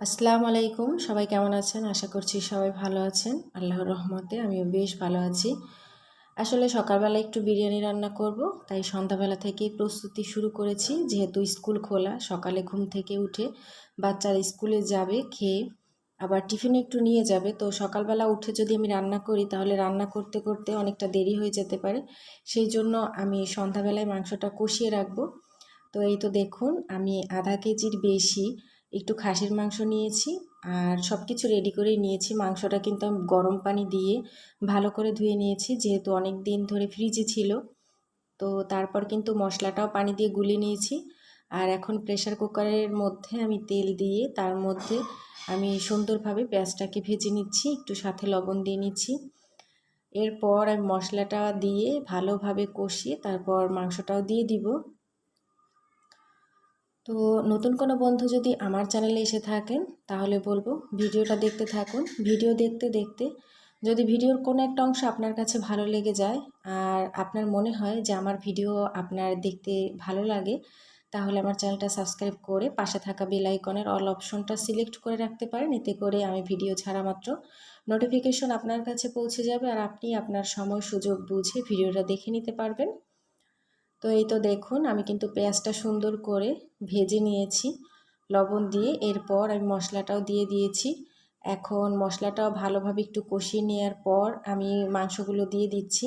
আসসালামু আলাইকুম। সবাই কেমন আছেন? আশা করছি সবাই ভালো আছেন। আল্লাহর রহমতে আমিও বেশ ভালো আছি। আসলে সকালবেলা একটু বিরিয়ানি রান্না করব, তাই সন্ধ্যাবেলা থেকেই প্রস্তুতি শুরু করেছি। যেহেতু স্কুল খোলা, সকালে ঘুম থেকে উঠে বাচ্চারা স্কুলে যাবে, খেয়ে আবার টিফিনে একটু নিয়ে যাবে। তো সকালবেলা উঠে যদি আমি রান্না করি তাহলে রান্না করতে করতে অনেকটা দেরি হয়ে যেতে পারে। সেই জন্য আমি সন্ধ্যাবেলায় মাংসটা কষিয়ে রাখবো। তো এই তো দেখুন, আমি আধা কেজির বেশি একটু খাসির মাংস নিয়েছি আর সব কিছু রেডি করেই নিয়েছি। মাংসটা কিন্তু আমি গরম পানি দিয়ে ভালো করে ধুয়ে নিয়েছি, যেহেতু অনেক দিন ধরে ফ্রিজে ছিল। তো তারপর কিন্তু মশলাটাও পানি দিয়ে গুলিয়ে নিয়েছি। আর এখন প্রেসার কুকারের মধ্যে আমি তেল দিয়ে তার মধ্যে আমি সুন্দরভাবে পেঁয়াজটাকে ভেজে নিচ্ছি, একটু সাথে লবণ দিয়ে নিচ্ছি। এরপর আমি মশলাটা দিয়ে ভালোভাবে কষিয়ে তারপর মাংসটাও দিয়ে দিব। তো নতুন কোনো বন্ধু যদি আমার চ্যানেলে এসে থাকেন তাহলে বলবো ভিডিওটা দেখতে থাকুন। ভিডিও দেখতে দেখতে যদি ভিডিওর কোনো একটা অংশ আপনার কাছে ভালো লেগে যায় আর আপনার মনে হয় যে আমার ভিডিও আপনার দেখতে ভালো লাগে, তাহলে আমার চ্যানেলটা সাবস্ক্রাইব করে পাশে থাকা বেল আইকনের অল অপশনটা সিলেক্ট করে রাখতে পারেন। এতে করে আমি ভিডিও ছাড়া মাত্র নোটিফিকেশন আপনার কাছে পৌঁছে যাবে আর আপনি আপনার সময় সুযোগ বুঝে ভিডিওটা দেখে নিতে পারবেন। তো এই তো দেখুন, আমি কিন্তু পেঁয়াজটা সুন্দর করে ভেজে নিয়েছি লবণ দিয়ে। এরপর আমি মশলাটাও দিয়ে দিয়েছি। এখন মশলাটাও ভালোভাবে একটু কষিয়ে নেওয়ার পর আমি মাংসগুলো দিয়ে দিচ্ছি।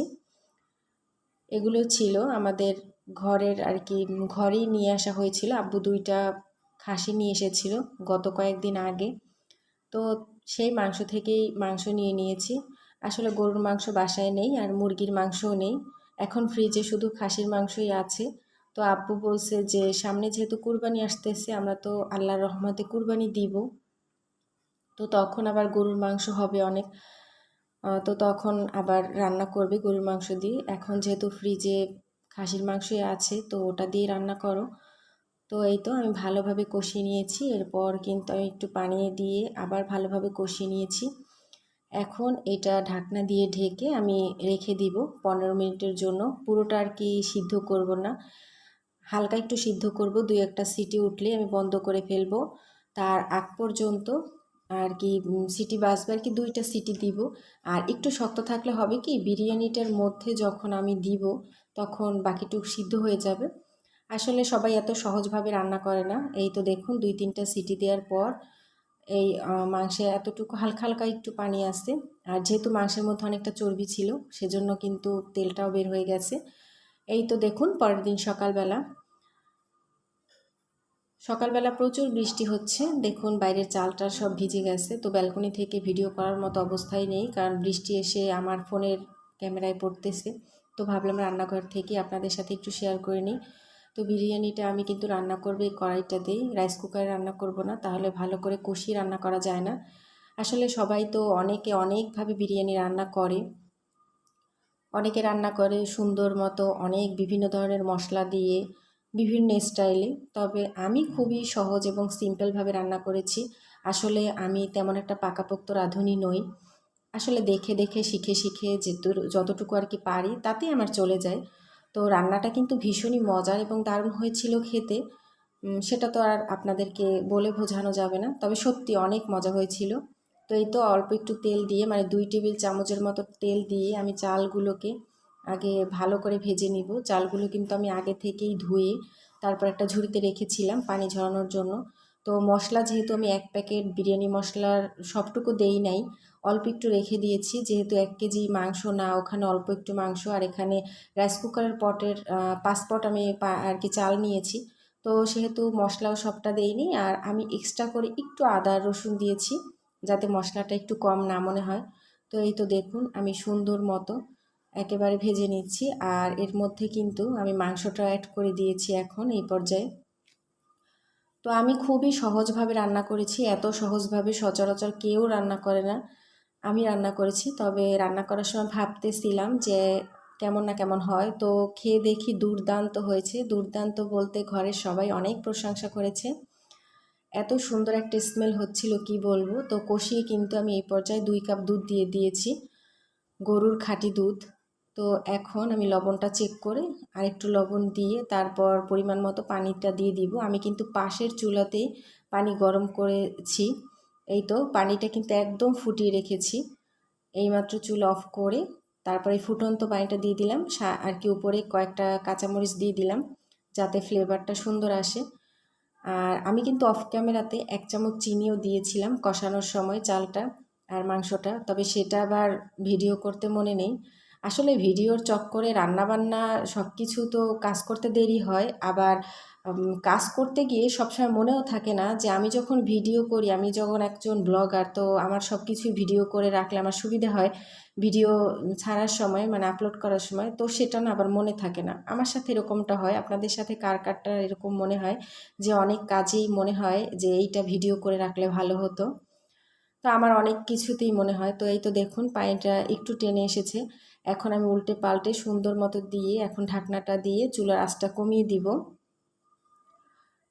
এগুলো ছিল আমাদের ঘরের আর কি, ঘরেই নিয়ে আসা হয়েছিল। আব্বু দুইটা খাসি নিয়ে এসেছিল গত কয়েকদিন আগে। তো সেই মাংস থেকেই মাংস নিয়ে নিয়েছি। আসলে গরুর মাংস বাসায় নেই আর মুরগির মাংসও নেই। এখন ফ্রিজে শুধু খাসির মাংসই আছে। তো আব্বু বলছে যে সামনে যেহেতু কুরবানি আসতেছে, আমরা তো আল্লাহর রহমতে কুরবানি দিব, তো তখন আবার গরুর মাংস হবে অনেক। তো তখন আবার রান্না করবে গরুর মাংস দিয়ে। এখন যেহেতু ফ্রিজে খাসির মাংসই আছে, তো ওটা দিয়ে রান্না করো। তো এই তো আমি ভালোভাবে কষিয়ে নিয়েছি। এরপর কিন্তু আমি একটু পানি দিয়ে আবার ভালোভাবে কষিয়ে নিয়েছি। এখন এটা ঢাকনা দিয়ে ঢেকে আমি রেখে দিব 15 মিনিটের জন্য। পুরোটা আর কি সিদ্ধ করব না, হালকা একটু সিদ্ধ করব। 2-1টা সিটি উঠলে আমি বন্ধ করে ফেলবো। তার আগ পর্যন্ত আর কি সিটি বাজবে আর কি, 2টা সিটি দিব। আর একটু শক্ত থাকলে হবে কি, বিরিয়ানিটার মধ্যে যখন আমি দিব তখন বাকিটুকু সিদ্ধ হয়ে যাবে। আসলে সবাই এত সহজভাবে রান্না করে না। এই তো দেখুন 2-3টা সিটি দেওয়ার পর এই মাংসে এতটুকু হালকা হালকা একটু পানি আসছে। আর যেহেতু মাংসের মধ্যে অনেকটা চর্বি ছিল সেজন্য কিন্তু তেলটাও বের হয়ে গেছে। এই তো দেখুন, পরের দিন সকালবেলা সকালবেলা প্রচুর বৃষ্টি হচ্ছে। দেখুন বাইরের চালটা সব ভিজে গেছে। তো ব্যালকনি থেকে ভিডিও করার মতো অবস্থায় নেই, কারণ বৃষ্টি এসে আমার ফোনের ক্যামেরায় পড়তেছে। তো ভাবলাম রান্নাঘর থেকে আপনাদের সাথে একটু শেয়ার করে নিই। তো বিরিয়ানিটা আমি কিন্তু রান্না করবো এই কড়াইটাতেই, রাইস কুকারে রান্না করব না, তাহলে ভালো করে কষিয়ে রান্না করা যায় না। আসলে সবাই তো অনেকে অনেকভাবে বিরিয়ানি রান্না করে। অনেকে রান্না করে সুন্দর মতো অনেক বিভিন্ন ধরনের মশলা দিয়ে বিভিন্ন স্টাইলে। তবে আমি খুবই সহজ এবং সিম্পলভাবে রান্না করেছি। আসলে আমি তেমন একটা পাকাপোক্ত রাঁধুনি নই। আসলে দেখে দেখে শিখে শিখে যতটুকু আর কি পারি তাতেই আমার চলে যায়। তো রান্নাটা কিন্তু ভীষণই মজার এবং দারুণ হয়েছিল খেতে। সেটা তো আর আপনাদেরকে বলে বোঝানো যাবে না, তবে সত্যি অনেক মজা হয়েছিল। তো এই তো অল্প একটু তেল দিয়ে, মানে 2 টেবিল চামচের মতো তেল দিয়ে আমি চালগুলোকে আগে ভালো করে ভেজে নিব। চালগুলো কিন্তু আমি আগে থেকেই ধুয়ে তারপর একটা ঝুড়িতে রেখেছিলাম পানি ঝরানোর জন্য। তো মশলা যেহেতু আমি 1 প্যাকেট বিরিয়ানি মশলার সবটুকু দেই নাই, অল্প একটু রেখে দিয়েছি। যেহেতু 1 কেজি মাংস না, ওখানে অল্প একটু মাংস, আর এখানে রাইস কুকারের পটের 5 পট আমি আর কি চাল নিয়েছি। তো সেহেতু মশলাও সবটা দেইনি, আর আমি এক্সট্রা করে একটু আদা রসুন দিয়েছি যাতে মশলাটা একটু কম না মনে হয়। তো এই তো দেখুন আমি সুন্দর মতো একেবারে ভেজে নিচ্ছি। আর এর মধ্যে কিন্তু আমি মাংসটা অ্যাড করে দিয়েছি এখন এই পর্যায়ে। তো আমি খুবই সহজভাবে রান্না করেছি, এত সহজভাবে সচরাচর কেউ রান্না করে না। আমি রান্না করেছি, তবে রান্না করার সময় ভাবতেছিলাম যে কেমন না কেমন হয়। তো খেয়ে দেখি দুর্দান্ত হয়েছে। দুর্দান্ত বলতে ঘরের সবাই অনেক প্রশংসা করেছে। এত সুন্দর একটা স্মেল হচ্ছিল কি বলবো। তো কষিয়ে কিন্তু আমি এই পর্যায়ে 2 কাপ দুধ দিয়ে দিয়েছি, গরুর খাঁটি দুধ। তো এখন আমি লবণটা চেক করে আরেকটু লবণ দিয়ে তারপর পরিমাণ মতো পানিটা দিয়ে দিব। আমি কিন্তু পাশের চুলাতেই পানি গরম করেছি। এই তো পানিটা কিন্তু একদম ফুটিয়ে রেখেছি। এইমাত্র চুল অফ করে তারপরে ফুটন্ত পানিটা দিয়ে দিলাম, আর কি উপরে কয়েকটা কাঁচামরিচ দিয়ে দিলাম যাতে ফ্লেভারটা সুন্দর আসে। আর আমি কিন্তু অফ ক্যামেরাতে 1 চামচ চিনিও দিয়েছিলাম কষানোর সময় চালটা আর মাংসটা, তবে সেটা আবার ভিডিও করতে মনে নেই। আসলে ভিডিওর চক্করে রান্নাবান্না সব কিছু তো কাজ করতে দেরি হয়, আবার কাজ করতে গিয়ে সবসময় মনেও থাকে না যে আমি যখন ভিডিও করি, আমি যখন একজন ব্লগার, তো আমার সব কিছুই ভিডিও করে রাখলে আমার সুবিধা হয় ভিডিও ছাড়ার সময়, মানে আপলোড করার সময়, তো সেটা না আবার মনে থাকে না। আমার সাথে এরকমটা হয়, আপনাদের সাথে কার কারটা এরকম মনে হয় যে অনেক কাজেই মনে হয় যে এইটা ভিডিও করে রাখলে ভালো হতো। তো আমার অনেক কিছুতেই মনে হয়। তো এই তো দেখুন পানিটা একটু টেনে এসেছে। এখন আমি উল্টে পাল্টে সুন্দর মতো দিয়ে এখন ঢাকনাটা দিয়ে চুলার আঁচটা কমিয়ে দিব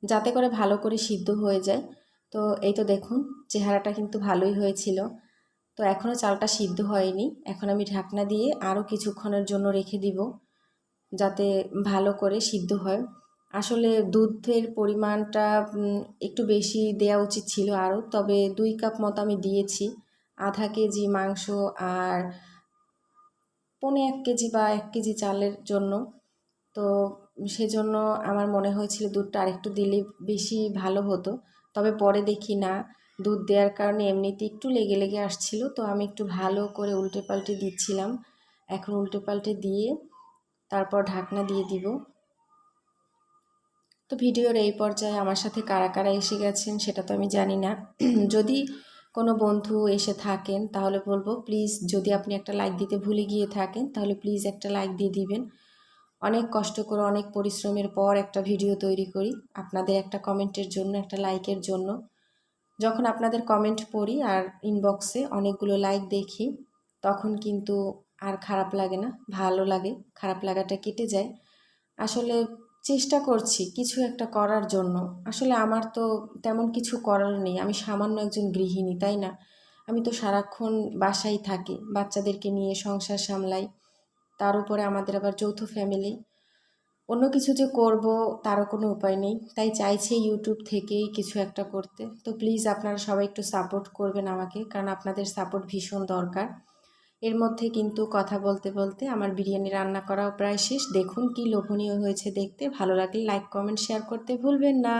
যাতে করে ভালো করে সিদ্ধ হয়ে যায়। তো এই তো দেখুন চেহারাটা কিন্তু ভালোই হয়েছিল। তো এখনও চালটা সিদ্ধ হয়নি, এখন আমি ঢাকনা দিয়ে আরও কিছুক্ষণের জন্য রেখে দিব যাতে ভালো করে সিদ্ধ হয়। আসলে দুধের পরিমাণটা একটু বেশি দেওয়া উচিত ছিল আরও, তবে 2 কাপ মতো আমি দিয়েছি। আধা কেজি মাংস আর 1.25 কেজি বা 1 কেজি চালের জন্য। তো সেজন্য আমার মনে হয়েছিল দুধটা আরেকটু দিলে বেশি ভালো হতো, তবে পরে দেখি না, দুধ দেওয়ার কারণে এমনিতে একটু লেগে লেগে আসছিল, তো আমি একটু ভালো করে উল্টে পাল্টে দিচ্ছিলাম। এখন উল্টে পাল্টে দিয়ে তারপর ঢাকনা দিয়ে দিব। তো ভিডিওর এই পর্যায়ে আমার সাথে কারা কারা এসে গেছেন সেটা তো আমি জানি না। যদি কোনো বন্ধু এসে থাকেন তাহলে বলবো প্লিজ, যদি আপনি একটা লাইক দিতে ভুলে গিয়ে থাকেন তাহলে প্লিজ একটা লাইক দিয়ে দিবেন। অনেক কষ্ট করে অনেক পরিশ্রমের পর একটা ভিডিও তৈরি করি আপনাদের একটা কমেন্টের জন্য, একটা লাইকের জন্য। যখন আপনাদের কমেন্ট পড়ি আর ইনবক্সে অনেকগুলো লাইক দেখি তখন কিন্তু আর খারাপ লাগে না, ভালো লাগে, খারাপ লাগাটা কেটে যায়। আসলে চেষ্টা করছি কিছু একটা করার জন্য। আসলে আমার তো তেমন কিছু করার নেই, আমি সামান্য একজন গৃহিণী, তাই না? আমি তো সারাক্ষণ বাসায় থাকি, বাচ্চাদেরকে নিয়ে সংসার সামলাই, তার উপরে আমাদের আবার যৌথ ফ্যামিলি। অন্য কিছু যে করব তারও কোনো উপায় নেই, তাই চাইছি ইউটিউব থেকেই কিছু একটা করতে। তো প্লিজ আপনারা সবাই একটু সাপোর্ট করবেন আমাকে, কারণ আপনাদের সাপোর্ট ভীষণ দরকার। এর মধ্যে কিন্তু কথা বলতে বলতে আমার বিরিয়ানি রান্না করাও প্রায় শেষ। দেখুন কি লোভনীয় হয়েছে দেখতে। ভালো লাগলে লাইক কমেন্ট শেয়ার করতে ভুলবেন না।